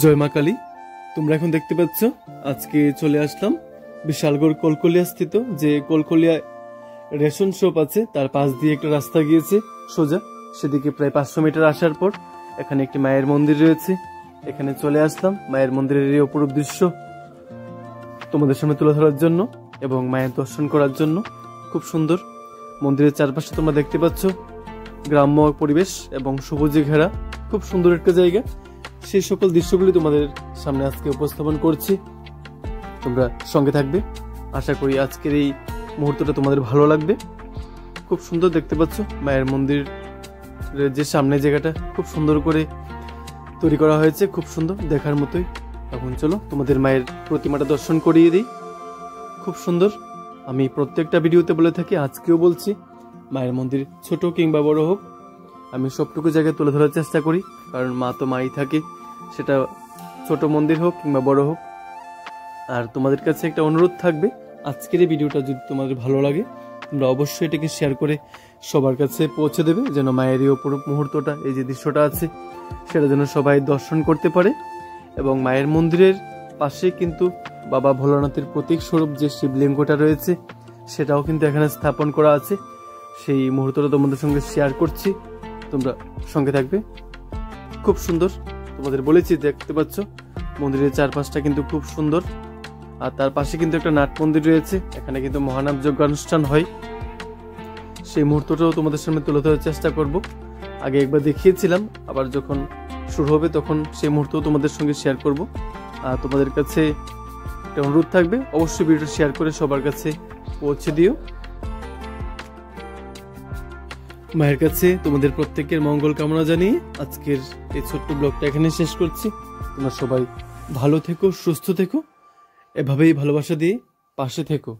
জয় মা কালী। তোমরা এখন দেখতে পাচ্ছ আজকে চলে আসলাম বিশালগড় কলকলিয়া স্থিত যে কলকলিয়া রেশন শপ আছে তার পাশ দিয়ে একটা রাস্তা গিয়েছে সোজা, সেদিকে প্রায় 500 মিটার আসার পর এখানে একটি মায়ের মন্দির রয়েছে। এখানে চলে আসলাম মায়ের মন্দিরের এই অপরূপ দৃশ্য তোমাদের সামনে তুলে ধরার জন্য এবং মায়ের দর্শন করার জন্য। খুব সুন্দর মন্দিরের চারপাশে তোমরা দেখতে পাচ্ছ গ্রাম্য পরিবেশ এবং সবুজে ঘেরা খুব সুন্দর একটা জায়গা। সেই সকল দৃশ্যগুলি তোমাদের সামনে আজকে উপস্থাপন করছি, তোমরা সঙ্গে থাকবে। আশা করি আজকের এই মুহূর্তটা তোমাদের ভালো লাগবে। খুব সুন্দর দেখতে পাচ্ছ মায়ের মন্দিরের যে সামনে জায়গাটা খুব সুন্দর করে তৈরি করা হয়েছে, খুব সুন্দর দেখার মতোই। এখন চলো তোমাদের মায়ের প্রতিমাটা দর্শন করিয়ে দিই। খুব সুন্দর। আমি প্রত্যেকটা ভিডিওতে বলে থাকি, আজকেও বলছি, মায়ের মন্দির ছোট কিংবা বড় হোক আমি সবটুকু জায়গায় তুলে ধরার চেষ্টা করি, কারণ মা তো মাই থাকে, সেটা ছোট মন্দির হোক কিংবা বড় হোক। আর তোমাদের কাছে একটা অনুরোধ থাকবে, আজকের এই ভিডিওটা যদি তোমাদের ভালো লাগে তোমরা অবশ্যই এটাকে শেয়ার করে সবার কাছে পৌঁছে দেবে, যেন মায়ের এই অপরূপ মুহূর্তটা, এই যে দৃশ্যটা আছে সেটা যেন সবাই দর্শন করতে পারে। এবং মায়ের মন্দিরের পাশে কিন্তু বাবা ভোলানাথের প্রতীক স্বরূপ যে শিবলিঙ্গটা রয়েছে সেটাও কিন্তু এখানে স্থাপন করা আছে। সেই মুহূর্তটা তোমাদের সঙ্গে শেয়ার করছি, তোমরা সঙ্গে থাকবে। খুব সুন্দর, তোমাদের বলেছি দেখতে পাচ্ছ মন্দিরের চারপাশটা কিন্তু খুব সুন্দর। আর তার পাশে কিন্তু একটা নাট মন্দির রয়েছে, এখানে কিন্তু মহানাম যজ্ঞ অনুষ্ঠান হয়। সেই মুহূর্তটাও তোমাদের সামনে তুলে ধরার চেষ্টা করব। আগে একবার দেখিয়েছিলাম, আবার যখন শুরু হবে তখন সেই মুহূর্তও তোমাদের সঙ্গে শেয়ার করব। আর তোমাদের কাছে একটা অনুরোধ থাকবে, অবশ্যই ভিডিওটা শেয়ার করে সবার কাছে পৌঁছে দিও। মায়ের কাছে তোমাদের প্রত্যেকের মঙ্গল কামনা জানিয়ে আজকের এই ছোট্ট ব্লগটা এখানে শেষ করছি। তোমরা সবাই ভালো থেকো, সুস্থ থেকো, এভাবেই ভালোবাসা দিয়ে পাশে থেকো।